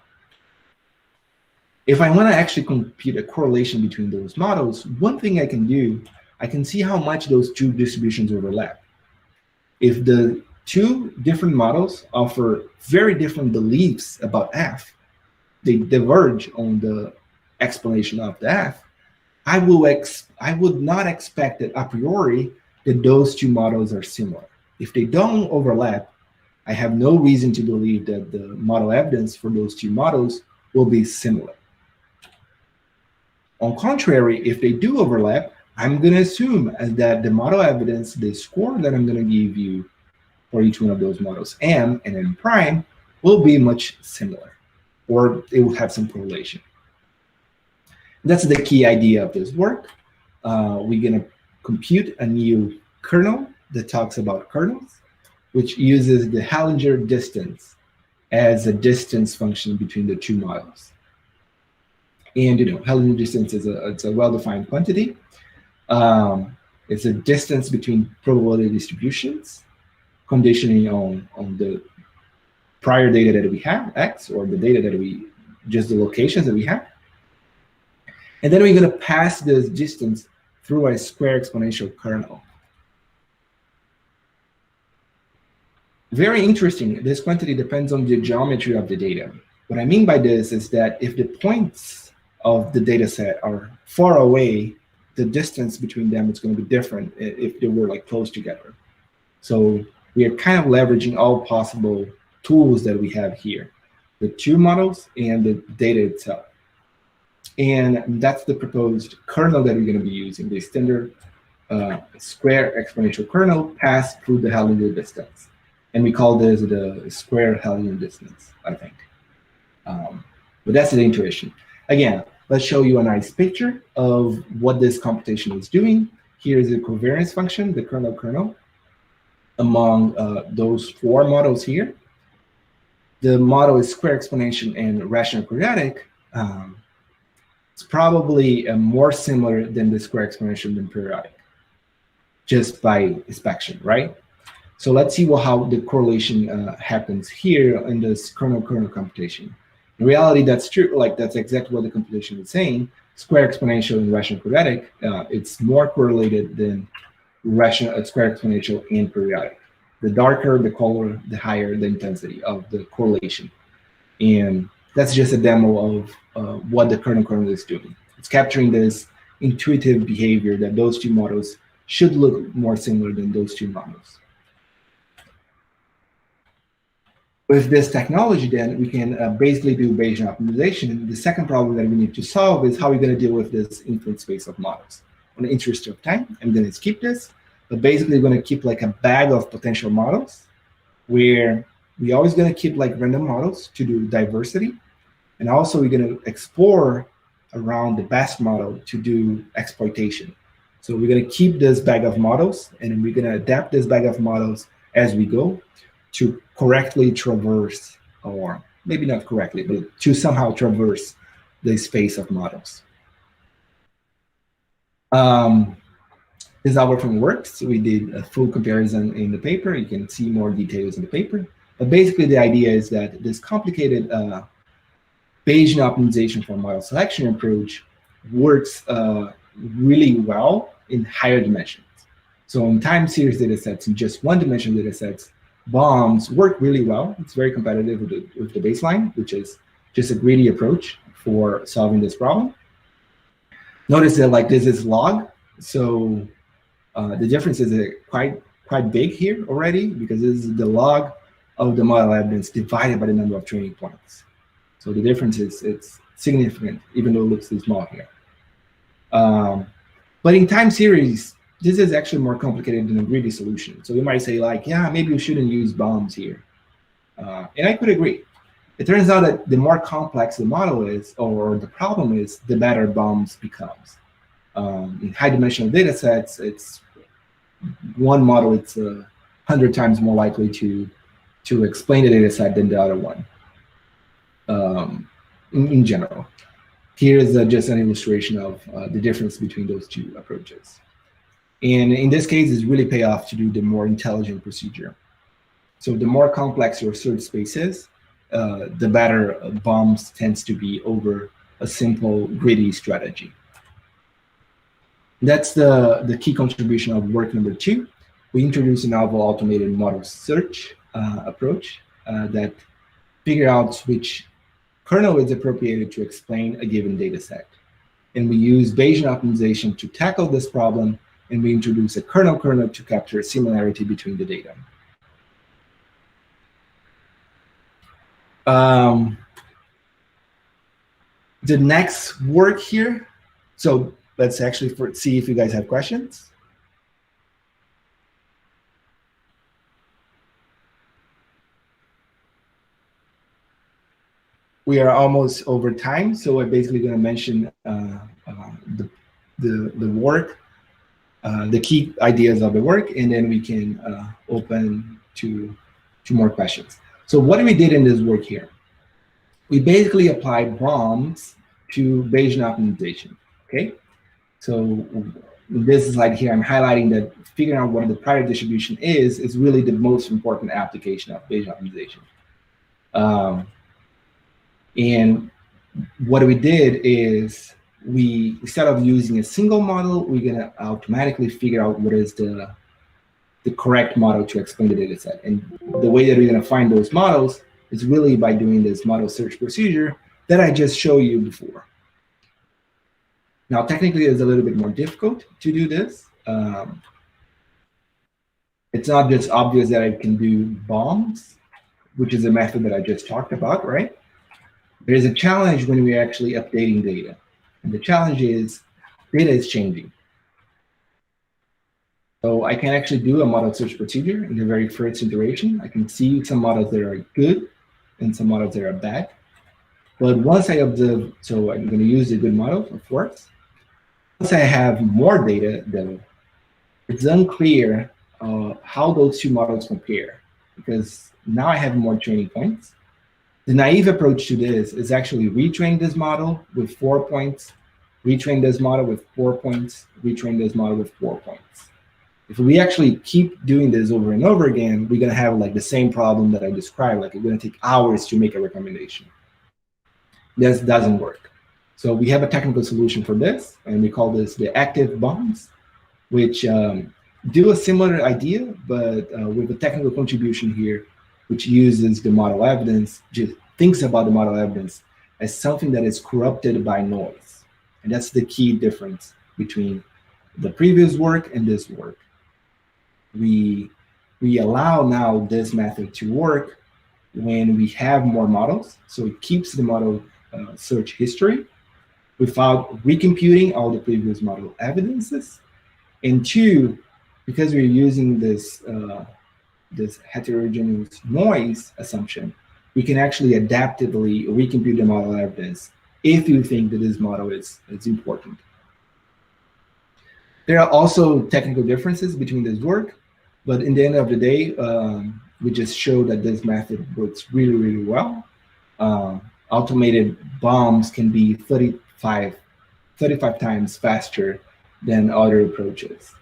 If I want to actually compute a correlation between those models, one thing I can do, I can see how much those two distributions overlap. If the two different models offer very different beliefs about f, they diverge on the explanation of the f, I would not expect that a priori that those two models are similar. If they don't overlap, I have no reason to believe that the model evidence for those two models will be similar. On contrary, if they do overlap, I'm going to assume that the model evidence, the score that I'm going to give you for each one of those models, M and M prime, will be much similar, or it will have some correlation. That's the key idea of this work. We're going to compute a new kernel that talks about kernels, which uses the Hallinger distance as a distance function between the two models. And Hallinger distance is it's a well-defined quantity. It's a distance between probability distributions, conditioning on the prior data that we have, X, or the data that just the locations that we have. And then we're going to pass this distance through a square exponential kernel. Very interesting, this quantity depends on the geometry of the data. What I mean by this is that if the points of the data set are far away, the distance between them is going to be different if they were like close together. So we are kind of leveraging all possible tools that we have here, the two models and the data itself. And that's the proposed kernel that we're going to be using, the standard square exponential kernel passed through the Hallinger distance. And we call this the square Hallinger distance, I think. But that's the intuition. Again, let's show you a nice picture of what this computation is doing. Here is the covariance function, the kernel among those four models here. The model is square exponential and rational quadratic. It's probably more similar than the square exponential than periodic, just by inspection, right? So let's see how the correlation happens here in this kernel computation. In reality, that's true. Like that's exactly what the computation is saying. Square exponential and rational quadratic, it's more correlated than rational square exponential and periodic. The darker the color, the higher the intensity of the correlation. And that's just a demo of what the kernel is doing. It's capturing this intuitive behavior that those two models should look more similar than those two models. With this technology, then, we can basically do Bayesian optimization. The second problem that we need to solve is how we're going to deal with this infinite space of models. In the interest of time, I'm going to skip this, but basically we're going to keep like a bag of potential models where we're always going to keep like random models to do diversity. And also we're going to explore around the best model to do exploitation. So we're going to keep this bag of models, and we're going to adapt this bag of models as we go to correctly traverse, or maybe not correctly, but to somehow traverse the space of models. This algorithm works. We did a full comparison in the paper. You can see more details in the paper. But basically, the idea is that this complicated Bayesian optimization for model selection approach works really well in higher dimensions. So in time series data sets, in just one dimension data sets, BOMs work really well. It's very competitive with the baseline, which is just a greedy approach for solving this problem. Notice that like this is log, so the difference is quite big here already, because this is the log of the model evidence divided by the number of training points. So the difference is it's significant, even though it looks too small here. But in time series, this is actually more complicated than a greedy solution. So you might say like, yeah, maybe we shouldn't use BOMs here. And I could agree. It turns out that the more complex the model is, or the problem is, the better BOMs becomes. In high dimensional data sets, it's one model, it's 100 times more likely to explain the data set than the other one in general. Here is just an illustration of the difference between those two approaches. And in this case, it's really pay off to do the more intelligent procedure. So the more complex your search space is, the better BOMs tends to be over a simple greedy strategy. That's the key contribution of work number 2. We introduced a novel automated model search approach that figure out which kernel is appropriated to explain a given data set. And we use Bayesian optimization to tackle this problem, and we introduce a kernel to capture similarity between the data. The next work here, so let's actually see if you guys have questions. We are almost over time, so I'm basically going to mention the work, the key ideas of the work, and then we can open to more questions. So what we did in this work here, we basically applied BOMs to Bayesian optimization. Okay, so in this slide here, I'm highlighting that figuring out what the prior distribution is really the most important application of Bayesian optimization. And what we did is we, instead of using a single model, we're going to automatically figure out what is the correct model to explain the data set. And the way that we're going to find those models is really by doing this model search procedure that I just showed you before. Now, technically, it's a little bit more difficult to do this. It's not just obvious that I can do BOMs, which is a method that I just talked about, right? There's a challenge when we're actually updating data. And the challenge is data is changing. So I can actually do a model search procedure in the very first iteration. I can see some models that are good and some models that are bad. But once I observe, so I'm going to use the good model, of course. Once I have more data, though, it's unclear how those two models compare, because now I have more training points. The naive approach to this is actually retrain this model with 4 points, retrain this model with 4 points, retrain this model with 4 points. If we actually keep doing this over and over again, we're going to have like the same problem that I described, like it's going to take hours to make a recommendation. This doesn't work. So we have a technical solution for this, and we call this the active BOMs, which do a similar idea, but with a technical contribution here, which uses the model evidence, just thinks about the model evidence as something that is corrupted by noise. And that's the key difference between the previous work and this work. We allow now this method to work when we have more models. So it keeps the model search history without recomputing all the previous model evidences. And two, because we're using this this heterogeneous noise assumption, we can actually adaptively recompute the model evidence if you think that this model is important. There are also technical differences between this work, but in the end of the day, we just show that this method works really, really well. Automated BOMs can be 35 times faster than other approaches.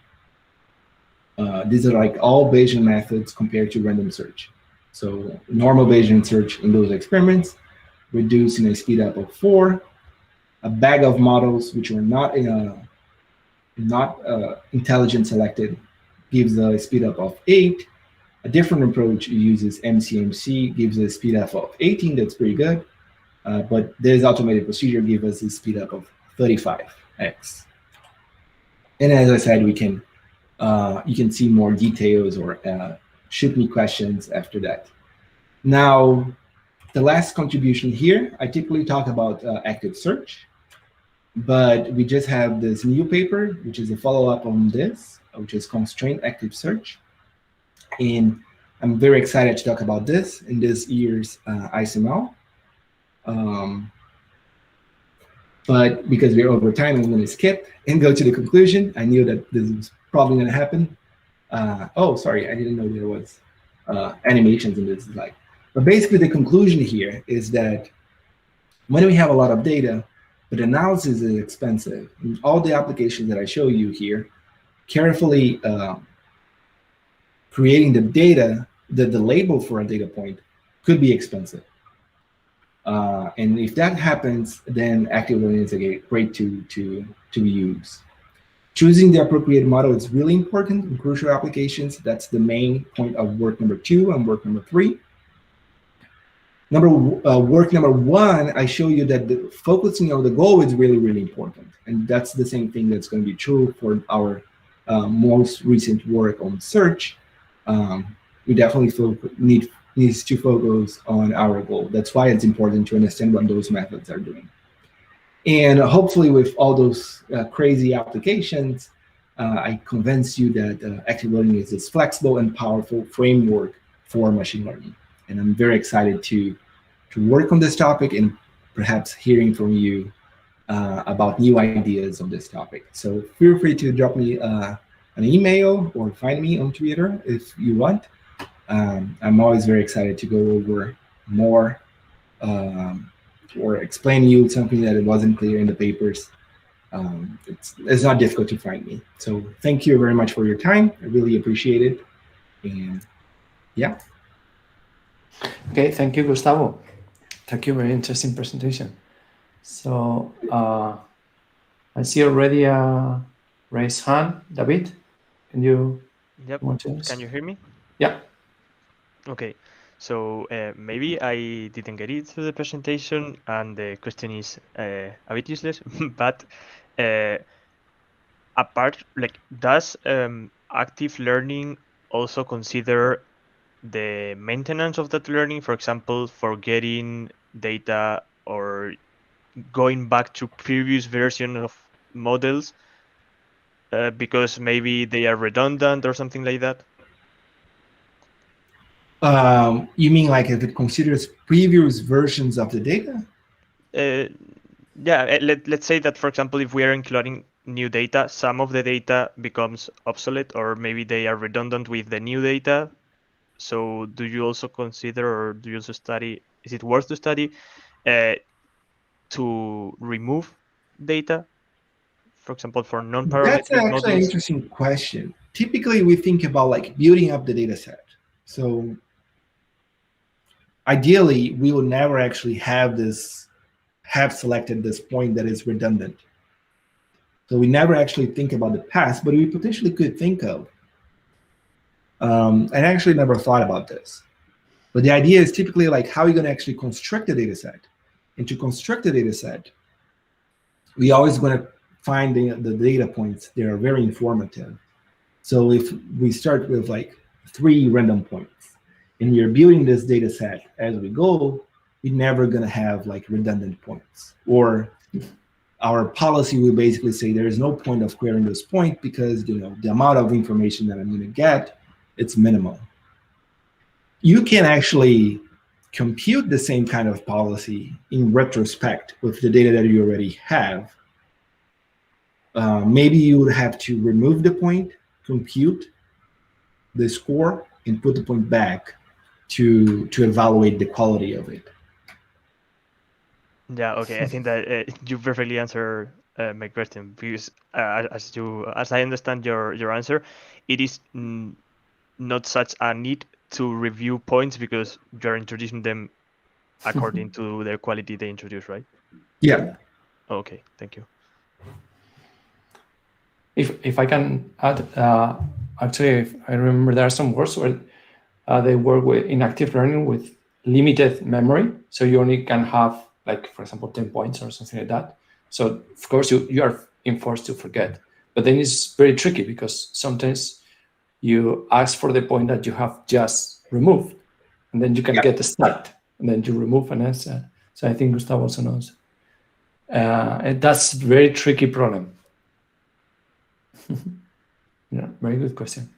These are like all Bayesian methods compared to random search. So normal Bayesian search in those experiments reduced in a speed up of 4. A bag of models which are not intelligent selected gives a speed up of 8. A different approach uses MCMC, gives a speed up of 18. That's pretty good. But this automated procedure gives us a speed up of 35x. And as I said, we can you can see more details or shoot me questions after that. Now, the last contribution here, I typically talk about active search, but we just have this new paper, which is a follow-up on this, which is constrained active search. And I'm very excited to talk about this in this year's ISML. But because we're over time, I'm going to skip and go to the conclusion. I knew that this was probably going to happen. Oh, sorry, I didn't know there was animations in this slide. But basically, the conclusion here is that when we have a lot of data, but analysis is expensive, and all the applications that I show you here, carefully creating the data, the label for a data point could be expensive. And if that happens, then active learning is a great to use. Choosing the appropriate model is really important in crucial applications. That's the main point of work number 2 and work number 3. Work number 1, I show you that focusing on the goal is really, really important. And that's the same thing that's going to be true for our most recent work on search. We definitely needs to focus on our goal. That's why it's important to understand what those methods are doing. And hopefully with all those crazy applications, I convince you that active learning is this flexible and powerful framework for machine learning. And I'm very excited to work on this topic and perhaps hearing from you about new ideas on this topic. So feel free to drop me an email or find me on Twitter if you want. I'm always very excited to go over more or explain you something that it wasn't clear in the papers. It's not difficult to find me. So thank you very much for your time. I really appreciate it. And yeah. Okay, thank you, Gustavo. Thank you, very interesting presentation. So I see already a raised hand. David, can you? Yep. Can you hear me? Yeah. Okay. So maybe I didn't get it through the presentation, and the question is a bit useless. But apart, like, does active learning also consider the maintenance of that learning? For example, forgetting data or going back to previous version of models because maybe they are redundant or something like that? You mean like if it considers previous versions of the data? Yeah, let's say that, for example, if we are including new data, some of the data becomes obsolete, or maybe they are redundant with the new data. So do you also consider, or do you also study, is it worth to study to remove data, for example, for non-parametric That's actually models? an interesting question. Typically, we think about like building up the data set. So ideally, we will never actually have selected this point that is redundant. So we never actually think about the past, but we potentially could think of. I actually never thought about this. But the idea is typically like how are you going to actually construct the data set? And to construct the data set, we always going to find the data points that are very informative. So if we start with like 3 random points and we are building this data set as we go, we're never going to have like redundant points. Or our policy will basically say there is no point of querying this point because the amount of information that I'm going to get, it's minimal. You can actually compute the same kind of policy in retrospect with the data that you already have. Maybe you would have to remove the point, compute the score, and put the point back to evaluate the quality of it. Yeah, okay. I think that you perfectly answer my question, because as I understand your answer, it is not such a need to review points because you're introducing them according to their quality they introduce, right? Yeah. Okay, thank you. If I can add, actually, if I remember there are some words where they work in active learning with limited memory. So you only can have, like, for example, 10 points or something like that. So of course you are enforced to forget. But then it's very tricky because sometimes you ask for the point that you have just removed, and then you can get the start, and then you remove an answer. So I think Gustavo also knows. And that's a very tricky problem. Yeah, very good question.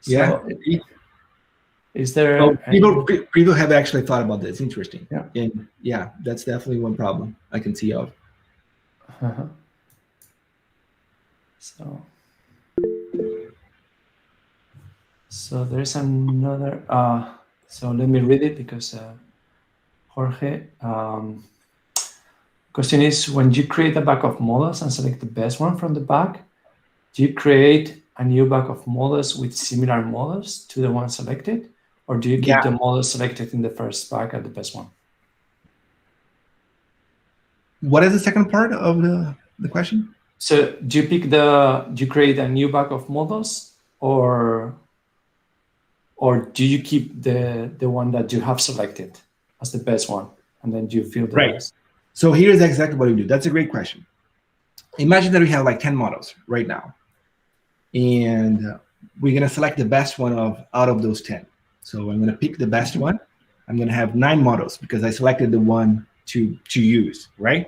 So, is there? People have actually thought about this. Interesting. Yeah. And yeah, that's definitely one problem I can see of. So there's another. So let me read it because Jorge. Question is, when you create a bag of models and select the best one from the bag, do you create a new bag of models with similar models to the one selected, or do you keep the models selected in the first bag at the best one? What is the second part of the question? So do you create a new bag of models, or do you keep the one that you have selected as the best one, and then you fill the rest? So here's exactly what we do. That's a great question. Imagine that we have like 10 models right now, and we're going to select the best one out of those 10. So I'm going to pick the best one. I'm going to have 9 models because I selected the one to use, right?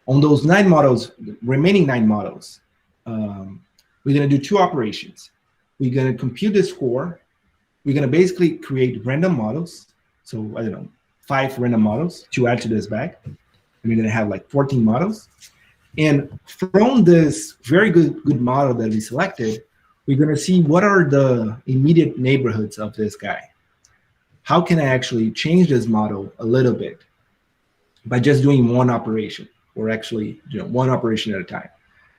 On those 9 models, the remaining 9 models, we're going to do 2 operations. We're going to compute the score. We're going to basically create random models. So, I don't know, 5 random models to add to this bag. And we're going to have like 14 models. And from this very good model that we selected, we're going to see what are the immediate neighborhoods of this guy. How can I actually change this model a little bit by just doing one operation, or actually one operation at a time.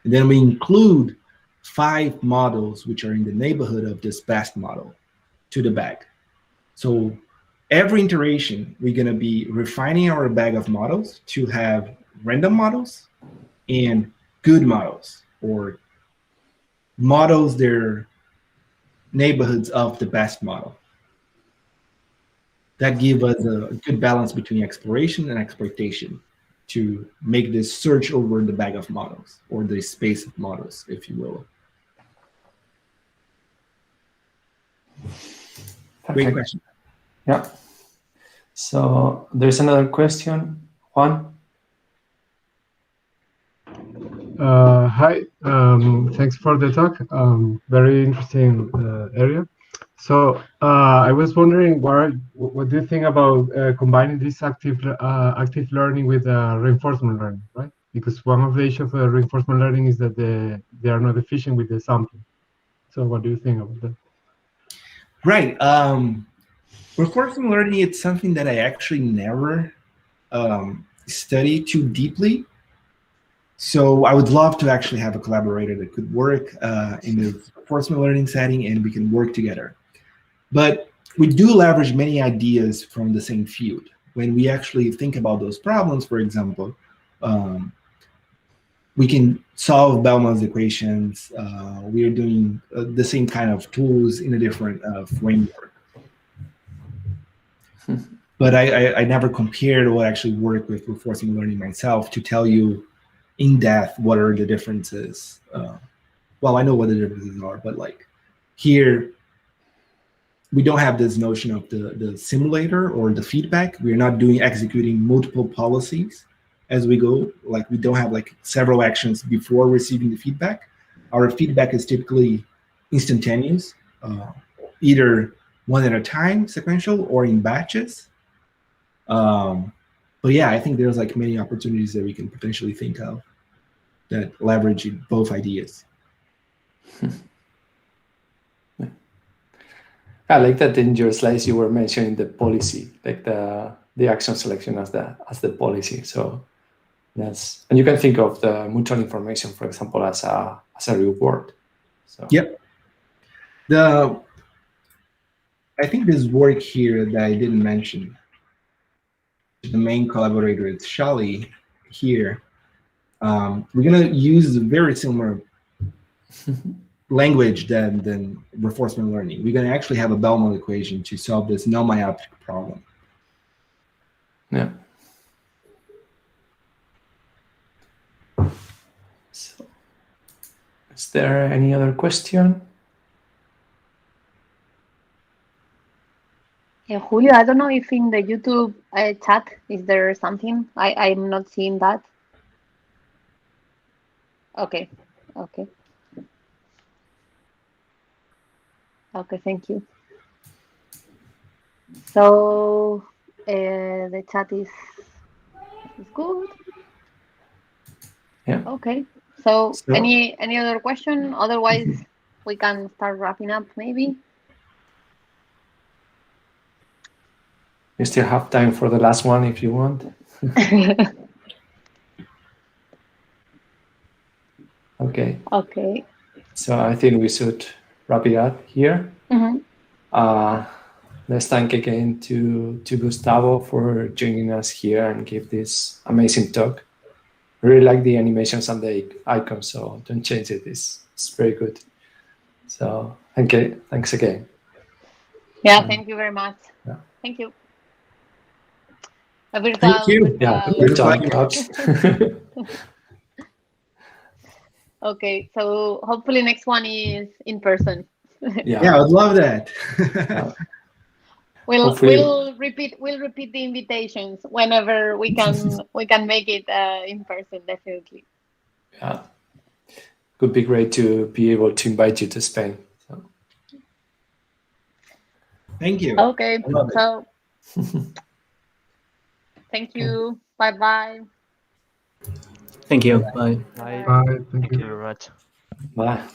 And then we include 5 models which are in the neighborhood of this best model to the bag. So every iteration, we're going to be refining our bag of models to have random models and good models, or models that are neighborhoods of the best model. That gives us a good balance between exploration and exploitation to make this search over the bag of models, or the space of models, if you will. Great question. Yeah. So there's another question. Juan? Hi, thanks for the talk. Very interesting area. So I was wondering, what do you think about combining this active learning with reinforcement learning, right? Because one of the issues of reinforcement learning is that they are not efficient with the sampling. So what do you think about that? Right. Reinforcement learning, it's something that I actually never studied too deeply. So I would love to actually have a collaborator that could work in the reinforcement learning setting, and we can work together. But we do leverage many ideas from the same field. When we actually think about those problems, for example, we can solve Bellman's equations. We are doing the same kind of tools in a different framework. But I never compared or actually worked with reinforcement learning myself to tell you in depth what are the differences. Well, I know what the differences are, but like here, we don't have this notion of the simulator or the feedback. We're not executing multiple policies as we go. Like, we don't have like several actions before receiving the feedback. Our feedback is typically instantaneous, either one at a time, sequential, or in batches. But yeah, I think there's like many opportunities that we can potentially think of that leverage both ideas. I like that in your slides you were mentioning the policy, like the action selection as the policy. So that's, and you can think of the mutual information, for example, as a reward. So yep. I think this work here that I didn't mention, the main collaborator is Shali here. We're gonna use very similar language than reinforcement learning. We're gonna actually have a Bellman equation to solve this non-myopic problem. Yeah. So, is there any other question? Julio, I don't know if in the YouTube chat, is there something? I'm not seeing that. Okay. Okay, thank you. So the chat is good. Yeah. Okay. So any other question? Otherwise, we can start wrapping up maybe. You still have time for the last one if you want. Okay. Okay. So I think we should wrap it up here. Mm-hmm. Let's thank again to Gustavo for joining us here and give this amazing talk. I really like the animations and the icons, so don't change it. It's very good. So thanks again. Yeah, thank you very much. Yeah. Thank you. Thank you. Yeah, good talk. Okay, so hopefully next one is in person. Yeah, I would love that. hopefully, we'll repeat the invitations whenever we can make it in person, definitely. yeah, could be great to be able to invite you to Spain. So. Thank you. Okay, I love it. so thank you. Bye bye. Thank you. Bye. Bye. Bye. Thank Thank you. you very much. Bye.